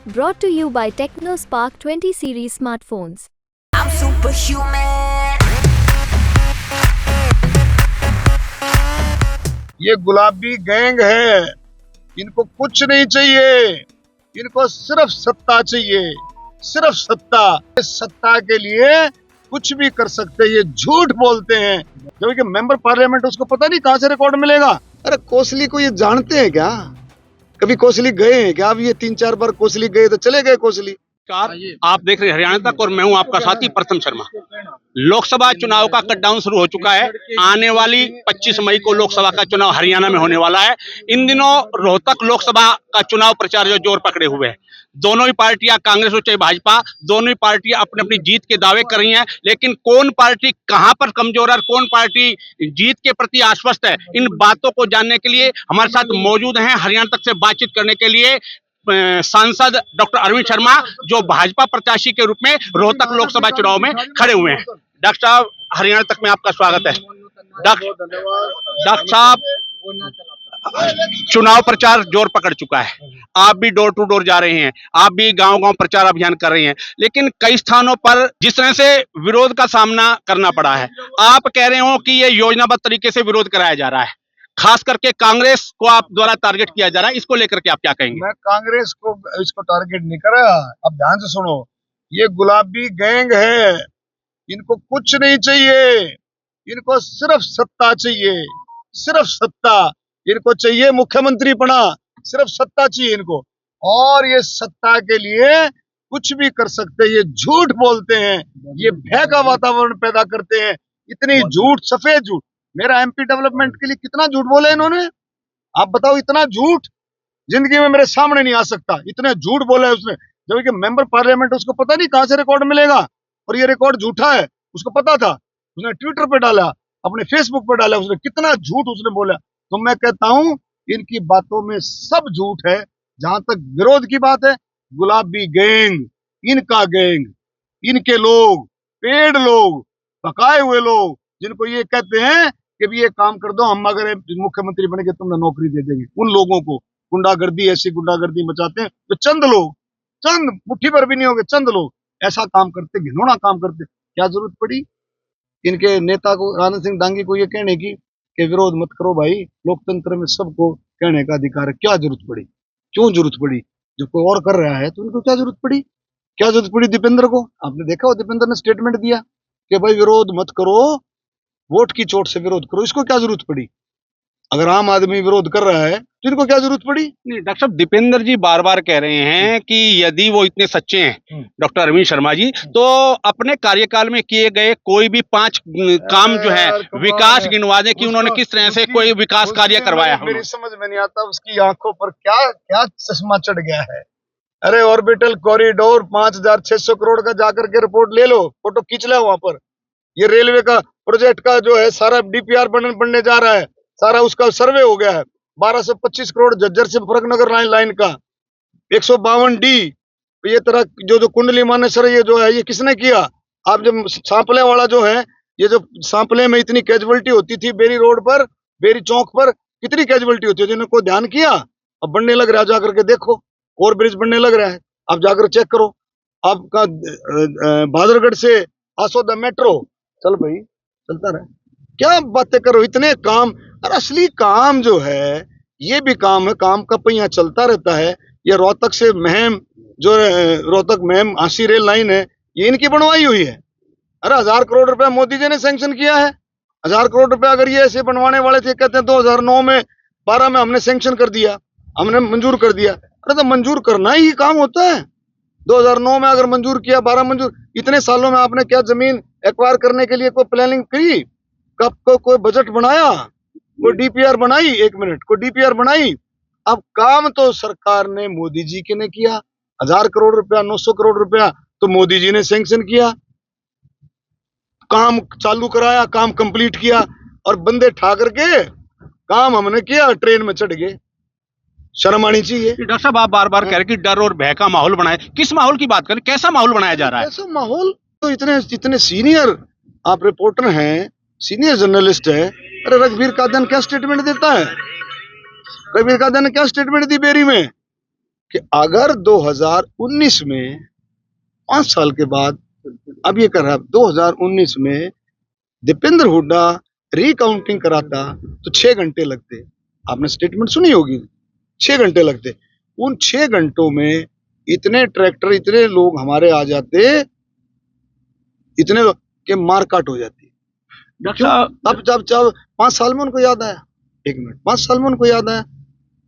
Brought to you by TechnoSpark 20 series smartphones. I'm superhuman. ये गुलाबी gang है, इनको कुछ नहीं चाहिए, इनको सिर्फ सत्ता चाहिए, सिर्फ सत्ता। इस सत्ता के लिए कुछ भी कर सकते हैं, ये झूठ बोलते हैं। जबकि मेंबर पार्लियामेंट, उसको पता नहीं कहां से रिकॉर्ड मिलेगा। अरे कोसली को ये जानते हैं क्या? कभी कोसली गए हैं क्या? अब ये 3-4 बार कोसली गए तो चले गए कोसली। आप देख रहे हैं हरियाणा तक और मैं हूं आपका साथी प्रथम शर्मा। लोकसभा चुनाव का कटडाउन शुरू हो चुका है। आने वाली 25 मई को लोकसभा का चुनाव हरियाणा में होने वाला है। इन दिनों रोहतक लोकसभा का चुनाव प्रचार जो जोर पकड़े हुए है। दोनों ही पार्टियां, कांग्रेस और चाहे भाजपा, दोनों ही पार्टियां अपनी अपनी जीत के दावे कर रही हैं। लेकिन कौन पार्टी कहां पर कमजोर है और कौन पार्टी जीत के प्रति आश्वस्त है, इन बातों को जानने के लिए हमारे साथ मौजूद हैं हरियाणा तक से बातचीत करने के लिए सांसद डॉक्टर अरविंद शर्मा, जो भाजपा प्रत्याशी के रूप में रोहतक लोकसभा चुनाव में खड़े हुए हैं। डॉक्टर साहब, हरियाणा तक में आपका स्वागत है। डॉक्टर साहब, चुनाव प्रचार जोर पकड़ चुका है। आप भी डोर टू डोर जा रहे हैं, आप भी गांव-गांव प्रचार अभियान कर रहे हैं, लेकिन कई स्थानों पर जिस तरह से विरोध का सामना करना पड़ा है, आप कह रहे हो कि ये योजनाबद्ध तरीके से विरोध कराया जा रहा है, खास करके कांग्रेस को आप द्वारा टारगेट किया जा रहा है। इसको लेकर के आप क्या कहेंगे? मैं कांग्रेस को इसको टारगेट नहीं कर रहा। अब ध्यान से सुनो, ये गुलाबी गैंग है, इनको कुछ नहीं चाहिए, इनको सिर्फ सत्ता चाहिए, सिर्फ सत्ता। इनको चाहिए मुख्यमंत्री बना, सिर्फ सत्ता चाहिए इनको। और ये सत्ता के लिए कुछ भी कर सकते हैं, ये झूठ बोलते हैं, ये भय का वातावरण पैदा करते हैं। इतनी झूठ, सफेद झूठ। मेरा एमपी डेवलपमेंट के लिए कितना झूठ बोले इन्होंने, आप बताओ। इतना झूठ जिंदगी में मेरे सामने नहीं आ सकता, इतने झूठ बोले उसने। जबकि मेंबर पार्लियामेंट, उसको पता नहीं कहां से रिकॉर्ड मिलेगा, और ये रिकॉर्ड झूठा है, उसको पता था। उसने ट्विटर पे डाला, अपने फेसबुक पे डाला, उसने कितना झूठ उसने बोला। तो मैं कहता हूं, इनकी बातों में सब झूठ है। जहां तक विरोध की बात है, गुलाबी गैंग, इनका गैंग, इनके लोग, पेड लोग, पकाए हुए लोग, जिनको ये कहते हैं कि भी ये काम कर दो, हम अगर मुख्यमंत्री बनेंगे तुम्हें नौकरी दे देंगे। उन लोगों को गुंडागर्दी, ऐसी गुंडागर्दी मचाते हैं तो चंद लोग, चंद मुट्ठी भर भी नहीं होंगे, चंद लोग ऐसा काम करते, घिनौना काम करते। क्या जरूरत पड़ी इनके नेता को, राणा सिंह डांगी को, ये कहने की कि विरोध मत करो भाई, लोकतंत्र में सबको कहने का अधिकार है। क्या जरूरत पड़ी? क्यों जरूरत पड़ी? जब कोई और कर रहा है तो उनको क्या जरूरत पड़ी? क्या जरूरत पड़ी दीपेंद्र को? आपने देखा हो, दीपेंद्र ने स्टेटमेंट दिया कि भाई विरोध मत करो, वोट की चोट से विरोध करो। इसको क्या जरूरत पड़ी? अगर आम आदमी विरोध कर रहा है तो इनको क्या जरूरत पड़ी? नहीं, डॉक्टर साहब, दीपेंद्र जी बार बार कह रहे हैं कि यदि वो इतने सच्चे हैं, डॉक्टर अरविंद शर्मा जी, तो अपने कार्यकाल में किए गए कोई भी 5 काम जो है विकास गिनवा दें कि उन्होंने किस तरह से कोई विकास कार्य करवाया। मेरी समझ में नहीं आता, उसकी आंखों पर क्या क्या चश्मा चढ़ गया है। अरे ऑर्बिटल कॉरिडोर 5,600 करोड़ का, जाकर के रिपोर्ट ले लो, फोटो खींच लो वहां पर। ये रेलवे का प्रोजेक्ट का जो है सारा डीपीआर बनने जा रहा है, सारा उसका सर्वे हो गया है। 1225 करोड़ झज्जर से फरकनगर लाइन का, 152D। ये तरह जो कुंडली मानेसर, ये जो है ये किसने किया? आप जब सांपले वाला जो है, ये जो सांपले में इतनी कैजुअलिटी होती थी, बेरी रोड पर, बेरी चौक पर कितनी कैजुअलिटी होती है, जिनको ध्यान किया? अब बनने लग रहा है, जाकर के देखो, ओवर ब्रिज बनने लग रहा है, आप जाकर चेक करो। आपका भादरगढ़ से आसोदा मेट्रो, चल भाई, चलता रहे, क्या बातें करो, इतने काम। और असली काम जो है, ये भी काम है, काम का पहिया चलता रहता है। ये रोहतक से महम, जो रोहतक महम आसी रेल लाइन है, ये इनकी बनवाई हुई है। अरे 1000 करोड़ रुपया मोदी जी ने सैंक्शन किया है। 1000 करोड़ रुपया अगर ये ऐसे बनवाने वाले थे, कहते हैं 2009 में 12 में हमने सैंक्शन कर दिया, हमने मंजूर कर दिया। अरे तो मंजूर करना ही काम होता है। 2009 में अगर मंजूर किया, 12 मंजूर, इतने सालों में आपने क्या जमीन एक्वायर करने के लिए कोई प्लानिंग की? कब को कोई बजट बनाया? कोई डीपीआर बनाई? 1 मिनट, कोई डीपीआर बनाई? अब काम तो सरकार ने, मोदी जी के ने किया। 1000 करोड़ रुपया, 900 करोड़ रुपया तो मोदी जी ने सैंक्शन किया, काम चालू कराया, काम कंप्लीट किया, और बंदे ठा करके काम हमने किया, ट्रेन में चढ़ गए। शर्म आनी चाहिए। डॉक्टर साहब, आप बार बार कह रहे हैं कि डर और भय का माहौल बनाए। किस माहौल की बात करें? कैसा माहौल बनाया जा रहा है? कैसा माहौल? तो इतने सीनियर आप रिपोर्टर हैं, सीनियर जर्नलिस्ट है। अरे रघुवीर कादन क्या स्टेटमेंट देता है? रघुवीर कादन ने क्या स्टेटमेंट दी बेरी में कि अगर 2019 में 5 साल के बाद, अब ये कर रहा है 2019 में दीपेंद्र हुड्डा रिकाउंटिंग कराता तो 6 घंटे लगते। आपने स्टेटमेंट सुनी होगी, 6 घंटे लगते। उन 6 घंटों में इतने ट्रैक्टर, इतने लोग हमारे आ जाते, इतने लोग के मारकाट हो जाती। डॉक्टर साहब, जब 5 साल में उनको याद आया, 1 मिनट, 5 साल में उनको याद आया।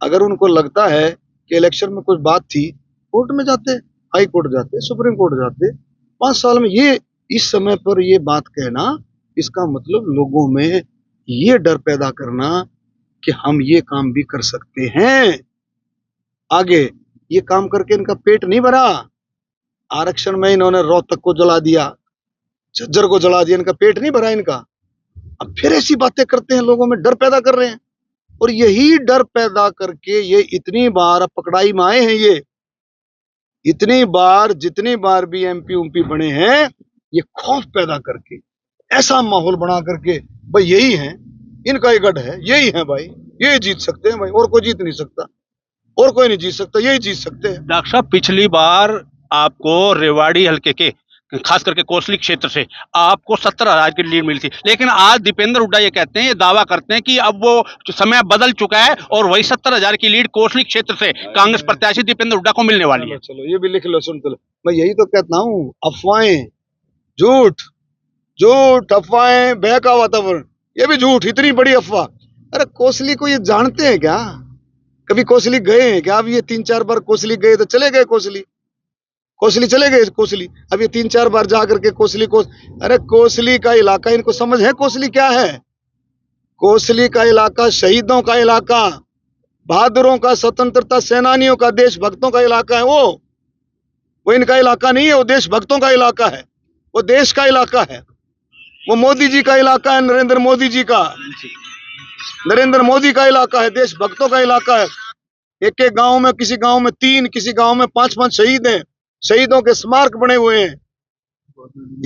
अगर उनको लगता है कि इलेक्शन में कुछ बात थी, कोर्ट में जाते, हाई कोर्ट जाते, सुप्रीम कोर्ट जाते। 5 साल में ये इस समय पर ये बात कहना, इसका मतलब लोगों में ये डर पैदा करना कि हम ये काम भी कर सकते हैं। आगे ये काम करके इनका पेट नहीं भरा। आरक्षण में इन्होंने रोहतक को जला दिया, झज्जर को जला दिया, इनका पेट नहीं भरा इनका। अब फिर ऐसी बातें करते हैं, लोगों में डर पैदा कर रहे हैं। और यही डर पैदा करके ये इतनी बार अब पकड़ाई में आए हैं। ये इतनी बार, जितनी बार भी एमपी उमपी बने हैं, ये खौफ पैदा करके, ऐसा माहौल बना करके, भाई यही है, इनका ये गढ़ है, यही है भाई, ये जीत सकते हैं भाई, और कोई जीत नहीं सकता, और कोई नहीं जीत सकता, यही जीत सकते हैं। डॉक्टर साहब, पिछली बार आपको रेवाड़ी हल्के के खास करके कोसली क्षेत्र से आपको 17,000 की लीड मिली थी, लेकिन आज दीपेंद्र हुड्डा ये कहते हैं, ये दावा करते हैं कि अब वो समय बदल चुका है और वही 17,000 की लीड कोसली क्षेत्र से कांग्रेस प्रत्याशी दीपेंद्र हुड्डा को मिलने वाली है। चलो ये भी लिख लो, सुन लो। मैं यही तो कहता हूँ, अफवाहें, झूठ झूठ, अफवाहें, भय का वातावरण, ये भी झूठ, इतनी बड़ी अफवाह। अरे कोसली को ये जानते हैं क्या? कभी कोसली गए हैं क्या? अब ये 3-4 बार कोसली गए तो चले गए, कोसली चले गए कोसली। अब ये 3-4 बार जा करके कोसली को, अरे कोसली का इलाका इनको समझ है? कोसली क्या है? कोसली का इलाका शहीदों का इलाका, बहादुरों का, स्वतंत्रता सेनानियों का, देशभक्तों का इलाका है। वो इनका इलाका नहीं है, वो देशभक्तों का इलाका है, वो देश का इलाका है, वो मोदी जी का इलाका है, नरेंद्र मोदी जी का, नरेंद्र मोदी का इलाका है, देशभक्तों का इलाका है। एक एक गांव में, किसी गांव में 3, किसी गांव में 5-5 शहीद हैं, शहीदों के स्मारक बने हुए हैं।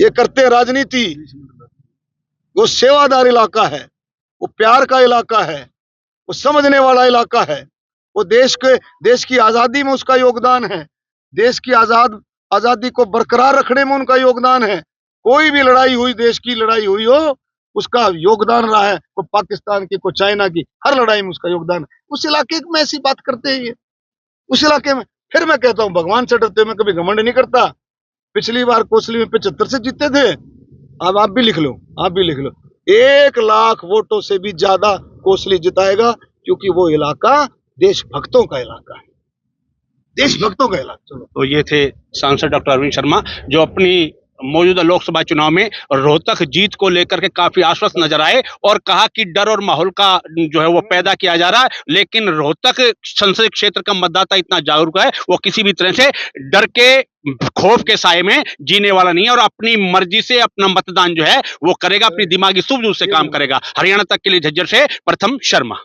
ये करते राजनीति। वो सेवादार इलाका है, वो प्यार का इलाका है, वो समझने वाला इलाका है, वो देश की आजादी में उसका योगदान है, देश की आजादी को बरकरार रखने में उनका योगदान है। कोई भी लड़ाई हुई, देश की लड़ाई हुई हो, उसका योगदान रहा है। कोई पाकिस्तान की, कोई चाइना की, हर लड़ाई में उसका योगदान है। उस इलाके में ऐसी बात करते हैं ये, उस इलाके में। फिर मैं कहता हूँ, भगवान से डरते, मैं कभी घमंड नहीं करता। पिछली बार कोसली में 75 से जीते थे। अब आप भी लिख लो, 1 लाख वोटों से भी ज्यादा कोसली जिताएगा, क्योंकि वो इलाका देशभक्तों का इलाका है, देशभक्तों का इलाका। चलो, तो ये थे सांसद डॉक्टर अरविंद शर्मा, जो अपनी मौजूदा लोकसभा चुनाव में रोहतक जीत को लेकर के काफी आश्वस्त नजर आए और कहा कि डर और माहौल का जो है वो पैदा किया जा रहा है, लेकिन रोहतक संसदीय क्षेत्र का मतदाता इतना जागरूक है, वो किसी भी तरह से डर के, खौफ के साए में जीने वाला नहीं है और अपनी मर्जी से अपना मतदान जो है वो करेगा, अपनी दिमागी सूझबूझ से काम करेगा। हरियाणा तक के लिए झज्जर से प्रथम शर्मा।